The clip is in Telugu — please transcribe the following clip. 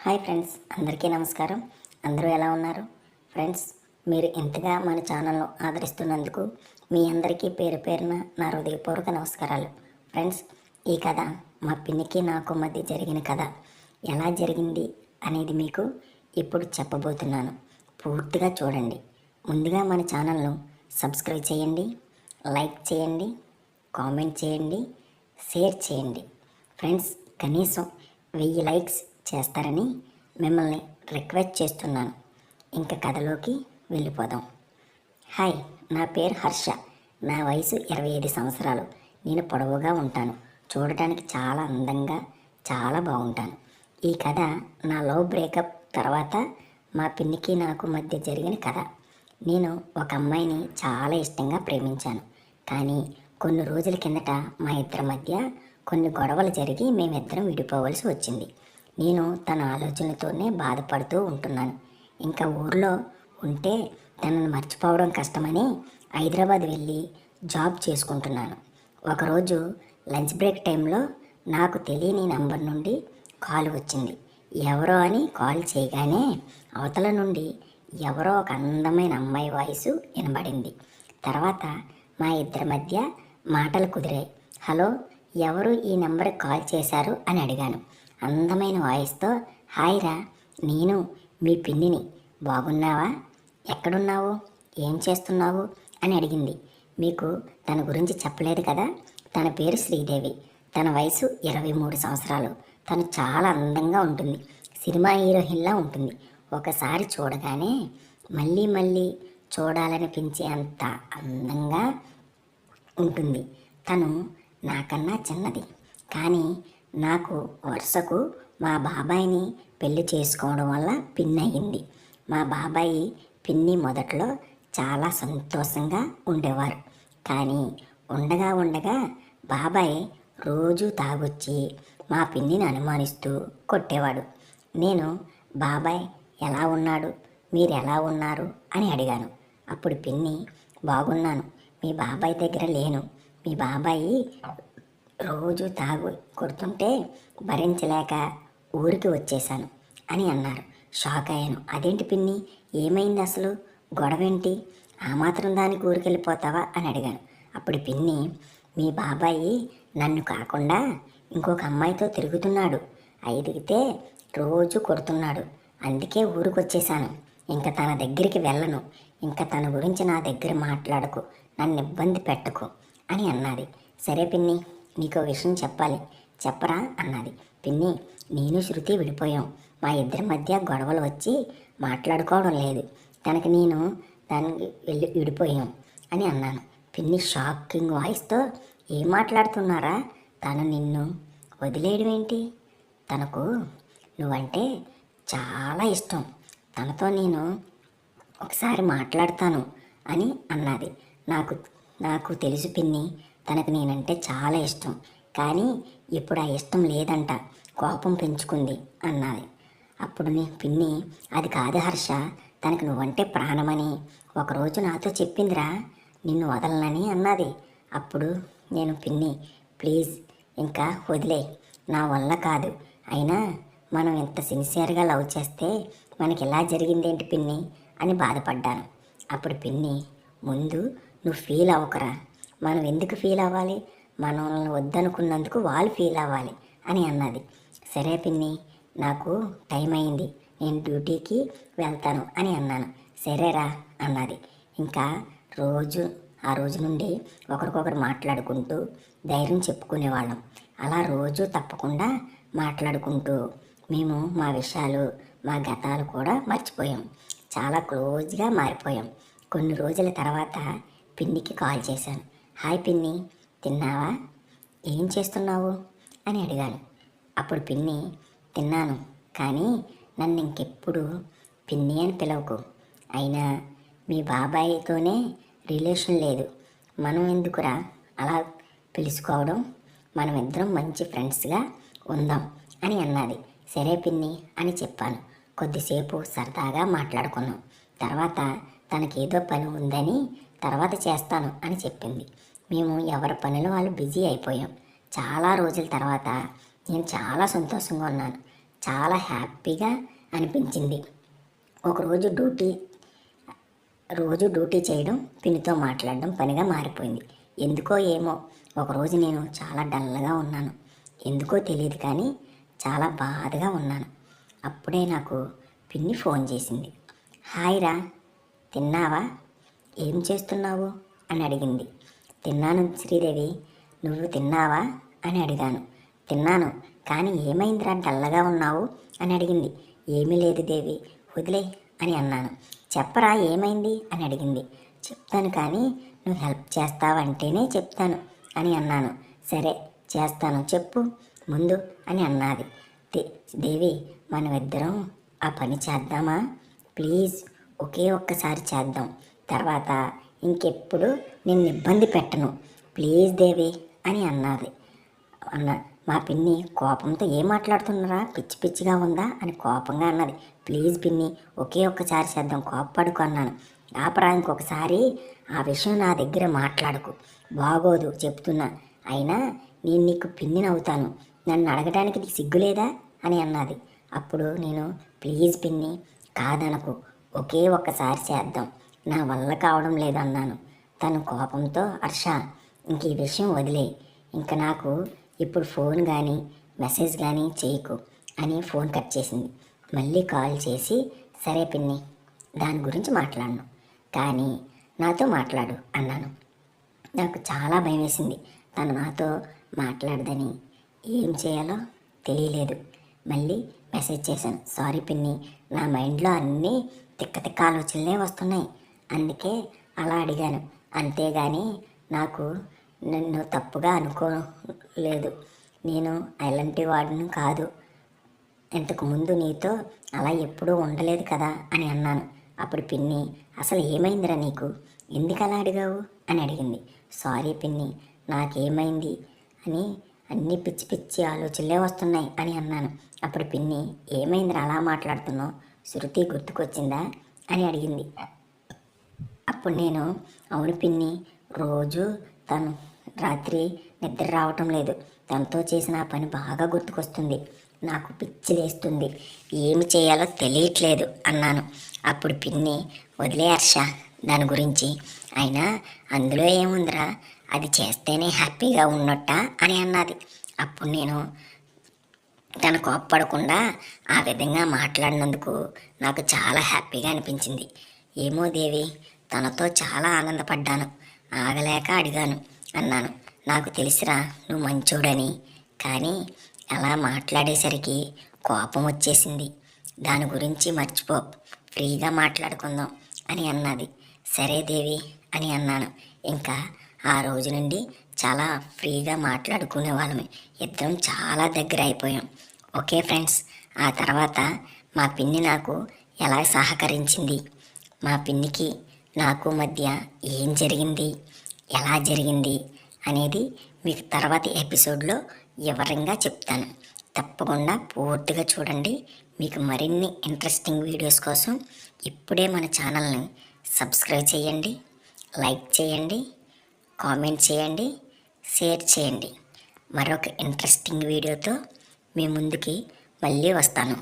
హాయ్ ఫ్రెండ్స్, అందరికీ నమస్కారం. అందరూ ఎలా ఉన్నారు? ఫ్రెండ్స్, మీరు ఇంతగా మన ఛానల్ను ఆదరిస్తున్నందుకు మీ అందరికీ పేరు పేరున నా హృదయపూర్వక నమస్కారాలు. ఫ్రెండ్స్, ఈ కథ మా పిన్నికి నాకు మధ్య జరిగిన కథ. ఎలా జరిగింది అనేది మీకు ఇప్పుడు చెప్పబోతున్నాను. పూర్తిగా చూడండి. ముందుగా మన ఛానల్ను సబ్స్క్రైబ్ చేయండి, లైక్ చేయండి, కామెంట్ చేయండి, షేర్ చేయండి. ఫ్రెండ్స్, కనీసం 1000 లైక్స్ చేస్తారని మిమ్మల్ని రిక్వెస్ట్ చేస్తున్నాను. ఇంకా కథలోకి వెళ్ళిపోదాం. హాయ్, నా పేరు హర్ష. నా వయసు 25 సంవత్సరాలు. నేను పొడవుగా ఉంటాను. చూడటానికి చాలా అందంగా, చాలా బాగుంటాను. ఈ కథ నా లవ్ బ్రేకప్ తర్వాత మా పిన్నికి నాకు మధ్య జరిగిన కథ. నేను ఒక అమ్మాయిని చాలా ఇష్టంగా ప్రేమించాను. కానీ కొన్ని రోజుల కిందట మా ఇద్దరి మధ్య కొన్ని గొడవలు జరిగి మేమిద్దరం విడిపోవలసి వచ్చింది. నేను తన ఆలోచనలతోనే బాధపడుతూ ఉంటున్నాను. ఇంకా ఊర్లో ఉంటే తనను మర్చిపోవడం కష్టమని హైదరాబాద్ వెళ్ళి జాబ్ చేసుకుంటున్నాను. ఒకరోజు లంచ్ బ్రేక్ టైంలో నాకు తెలియని నంబర్ నుండి కాల్ వచ్చింది. ఎవరో అని కాల్ చేయగానే అవతల నుండి ఎవరో ఒక అందమైన అమ్మాయి వాయిస్ వినబడింది. తర్వాత మా ఇద్దరి మధ్య మాటలు కుదిరాయి. హలో, ఎవరు ఈ నెంబర్కి కాల్ చేశారు అని అడిగాను. అందమైన వాయిస్తో, హాయ్ రా, నేను మీ పిన్నిని. బాగున్నావా? ఎక్కడున్నావు? ఏం చేస్తున్నావు అని అడిగింది. మీకు తన గురించి చెప్పలేదు కదా. తన పేరు శ్రీదేవి. తన వయసు 23 సంవత్సరాలు. తను చాలా అందంగా ఉంటుంది. సినిమా హీరోయిన్లా ఉంటుంది. ఒకసారి చూడగానే మళ్ళీ మళ్ళీ చూడాలనిపించే అంత అందంగా ఉంటుంది. తను నాకన్నా చిన్నది, కానీ నాకు వరుసకు మా బాబాయిని పెళ్లి చేసుకోవడం వల్ల పిన్ని అయ్యింది. మా బాబాయి పిన్ని మొదట్లో చాలా సంతోషంగా ఉండేవారు. కానీ ఉండగా ఉండగా బాబాయ్ రోజు తాగొచ్చి మా పిన్నిని అనుమానిస్తూ కొట్టేవాడు. నేను, బాబాయ్ ఎలా ఉన్నాడు, మీరు ఎలా ఉన్నారు అని అడిగాను. అప్పుడు పిన్ని, బాగున్నాను, మీ బాబాయ్ దగ్గర లేను. మీ బాబాయి రోజు కొడుతుంటే భరించలేక ఊరికి వచ్చేసాను అని అన్నారు. షాక్ అయ్యాను. అదేంటి పిన్ని, ఏమైంది అసలు, గొడవేంటి, ఆ మాత్రం దానికి ఊరికి వెళ్ళిపోతావా అని అడిగాను. అప్పుడు పిన్ని, మీ బాబాయి నన్ను కాకుండా ఇంకొక అమ్మాయితో తిరుగుతున్నాడు, అడిగితే రోజు కొడుతున్నాడు, అందుకే ఊరికి వచ్చేసాను. ఇంకా తన దగ్గరికి వెళ్ళను. ఇంకా తన గురించి నా దగ్గర మాట్లాడకు, నన్ను ఇబ్బంది పెట్టకు అని అన్నది. సరే పిన్ని, నీకో విషయం చెప్పాలి, చెప్పరా అన్నది. పిన్ని, నేను శృతి విడిపోయాం. మా ఇద్దరి మధ్య గొడవలు వచ్చి మాట్లాడుకోవడం లేదు. తనకి నేను దానికి వెళ్ళి విడిపోయాం అని అన్నాను. పిన్ని షాకింగ్ వాయిస్తో, ఏం మాట్లాడుతున్నారా, తను నిన్ను వదిలేయడం ఏంటి, తనకు నువ్వంటే చాలా ఇష్టం, తనతో నేను ఒకసారి మాట్లాడతాను అని అన్నది. నాకు తెలుసు పిన్ని, తనకు నేనంటే చాలా ఇష్టం, కానీ ఇప్పుడు ఆ ఇష్టం లేదంట, కోపం పెంచుకుంది అన్నది. అప్పుడు పిన్ని, అది కాదు హర్ష, తనకు నువ్వంటే ప్రాణమని ఒకరోజు నాతో చెప్పిందిరా, నిన్ను వదలనని అన్నది. అప్పుడు నేను, పిన్ని ప్లీజ్ ఇంకా వదిలే, నా వల్ల కాదు, అయినా మనం ఇంత సిన్సియర్గా లవ్ చేస్తే మనకి ఇలా జరిగిందేంటి పిన్ని అని బాధపడ్డాను. అప్పుడు పిన్ని, ముందు నువ్వు ఫీల్ అవ్వకరా, మనం ఎందుకు ఫీల్ అవ్వాలి, మనల్ని వద్దనుకున్నందుకు వాళ్ళు ఫీల్ అవ్వాలి అని అన్నది. సరే పిన్ని, నాకు టైం అయింది, నేను డ్యూటీకి వెళ్తాను అని అన్నాను. సరేరా అన్నది. ఇంకా ఆ రోజు నుండి ఒకరికొకరు మాట్లాడుకుంటూ ధైర్యం చెప్పుకునేవాళ్ళం. అలా రోజు తప్పకుండా మాట్లాడుకుంటూ మేము మా విషయాలు, మా గతాలు కూడా మర్చిపోయాం. చాలా క్లోజ్గా మారిపోయాం. కొన్ని రోజుల తర్వాత పిన్నికి కాల్ చేశాను. హాయ్ పిన్ని, తిన్నావా, ఏం చేస్తున్నావు అని అడిగాను. అప్పుడు పిన్ని, తిన్నాను, కానీ నన్ను ఇంకెప్పుడు పిన్ని అని పిలవకు, అయినా మీ బాబాయ్తోనే రిలేషన్ లేదు, మనం ఎందుకురా అలా పిలుచుకోవడం, మనం ఇద్దరం మంచి ఫ్రెండ్స్గా ఉందాం అని అన్నది. సరే పిన్ని అని చెప్పాను. కొద్దిసేపు సరదాగా మాట్లాడుకున్నాం. తర్వాత తనకేదో పని ఉందని తర్వాత చేస్తాను అని చెప్పింది. మేము ఎవరి పనిలో వాళ్ళు బిజీ అయిపోయాం. చాలా రోజుల తర్వాత నేను చాలా సంతోషంగా ఉన్నాను. చాలా హ్యాపీగా అనిపించింది. ఒకరోజు రోజు డ్యూటీ చేయడం, పిన్నితో మాట్లాడడం పనిగా మారిపోయింది. ఎందుకో ఏమో ఒకరోజు నేను చాలా డల్గా ఉన్నాను. ఎందుకో తెలియదు కానీ చాలా బాధగా ఉన్నాను. అప్పుడే నాకు పిన్ని ఫోన్ చేసింది. హాయ్ రా, తిన్నావా? ఏం చేస్తున్నావు అని అడిగింది. తిన్నాను శ్రీదేవి, నువ్వు తిన్నావా అని అడిగాను. తిన్నాను, కానీ ఏమైందిరా డల్లగా ఉన్నావు అని అడిగింది. ఏమీ లేదు దేవి, వదిలే అని అన్నాను. చెప్పరా ఏమైంది అని అడిగింది. చెప్తాను కానీ నువ్వు హెల్ప్ చేస్తావంటేనే చెప్తాను అని అన్నాను. సరే చేస్తాను, చెప్పు ముందు అని అన్నది. దేవి, మనమిద్దరం ఆ పని చేద్దామా? ప్లీజ్ ఒకే ఒక్కసారి చేద్దాం, తర్వాత ఇంకెప్పుడు నిన్ను ఇబ్బంది పెట్టను, ప్లీజ్ దేవి అని అన్నది. మా పిన్ని కోపంతో ఏం మాట్లాడుతున్నారా, పిచ్చి పిచ్చిగా ఉందా అని కోపంగా అన్నది. ప్లీజ్ పిన్ని, ఒకే ఒక్కసారి చేద్దాం, కోప్పడుకు అన్నాను. ఆపరా, ఇంకొకసారి ఆ విషయం నా దగ్గర మాట్లాడకు, బాగోదు చెప్తున్నా. అయినా నేను నీకు పిన్నిని అవుతాను, నన్ను అడగడానికి నీకు సిగ్గులేదా అని అన్నది. అప్పుడు నేను ప్లీజ్ పిన్ని, కాదనకు, ఒకే ఒక్కసారి చేద్దాం, నా వల్ల కావడం లేదన్నాను. తను కోపంతో హర్ష, ఇంక ఈ విషయం వదిలే, ఇంక నాకు ఇప్పుడు ఫోన్ కానీ మెసేజ్ కానీ చేయకు అని ఫోన్ కట్ చేసింది. మళ్ళీ కాల్ చేసి సరే పిన్ని, దాని గురించి మాట్లాడను, కానీ నాతో మాట్లాడు అన్నాను. నాకు చాలా భయం వేసింది, తను నాతో మాట్లాడదని. ఏం చేయాలో తెలియలేదు. మళ్ళీ మెసేజ్ చేశాను. సారీ పిన్ని, నా మైండ్లో అన్నీ తిక్క తిక్క ఆలోచనలే వస్తున్నాయి, అందుకే అలా అడిగాను, అంతేగాని నాకు నన్ను తప్పుగా అనుకోలేదు, నేను అలాంటి వాడిని కాదు, ఇంతకుముందు నీతో అలా ఎప్పుడూ ఉండలేదు కదా అని అన్నాను. అప్పుడు పిన్ని, అసలు ఏమైందిరా నీకు, ఎందుకు అలా అడిగావు అని అడిగింది. సారీ పిన్ని, నాకేమైంది అని అన్నీ పిచ్చి పిచ్చి ఆలోచనలే వస్తున్నాయి అని అన్నాను. అప్పుడు పిన్ని, ఏమైందిరా అలా మాట్లాడుతున్నావు, శృతి గుర్తుకొచ్చిందా అని అడిగింది. అప్పుడు నేను అవును పిన్ని, రోజు తను రాత్రి నిద్ర రావటం లేదు, తనతో చేసిన పని బాగా గుర్తుకొస్తుంది, నాకు పిచ్చి వేస్తుంది, ఏమి చేయాలో తెలియట్లేదు అన్నాను. అప్పుడు పిన్ని, వదిలే హర్ష దాని గురించి, అయినా అందులో ఏముందిరా, అది చేస్తేనే హ్యాపీగా ఉన్నట్ట అని అన్నది. అప్పుడు నేను తను కోప్పడకుండా ఆ విధంగా మాట్లాడినందుకు నాకు చాలా హ్యాపీగా అనిపించింది. ఏమో దేవి, తనతో చాలా ఆనందపడ్డాను, ఆగలేక అడిగాను అన్నాను. నాకు తెలిసిరా నువ్వు మంచోడని, కానీ అలా మాట్లాడేసరికి కోపం వచ్చేసింది, దాని గురించి మర్చిపో, ఫ్రీగా మాట్లాడుకుందాం అని అన్నది. సరే దేవి అని అన్నాను. ఇంకా ఆ రోజు నుండి చాలా ఫ్రీగా మాట్లాడుకునే వాళ్ళమే, ఇద్దరం చాలా దగ్గర అయిపోయాం. ఓకే ఫ్రెండ్స్, ఆ తర్వాత మా పిన్ని నాకు ఎలా సహకరించింది, మా పిన్నికి నాకు మధ్య ఏం జరిగింది, ఎలా జరిగింది అనేది మీకు తర్వాత ఎపిసోడ్లో వివరంగా చెప్తాను. తప్పకుండా పూర్తిగా చూడండి. మీకు మరిన్ని ఇంట్రెస్టింగ్ వీడియోస్ కోసం ఇప్పుడే మన ఛానల్ని సబ్స్క్రైబ్ చేయండి, లైక్ చేయండి, కామెంట్ చేయండి, షేర్ చేయండి. మరొక ఇంట్రెస్టింగ్ వీడియోతో మీ ముందుకి మళ్ళీ వస్తాను.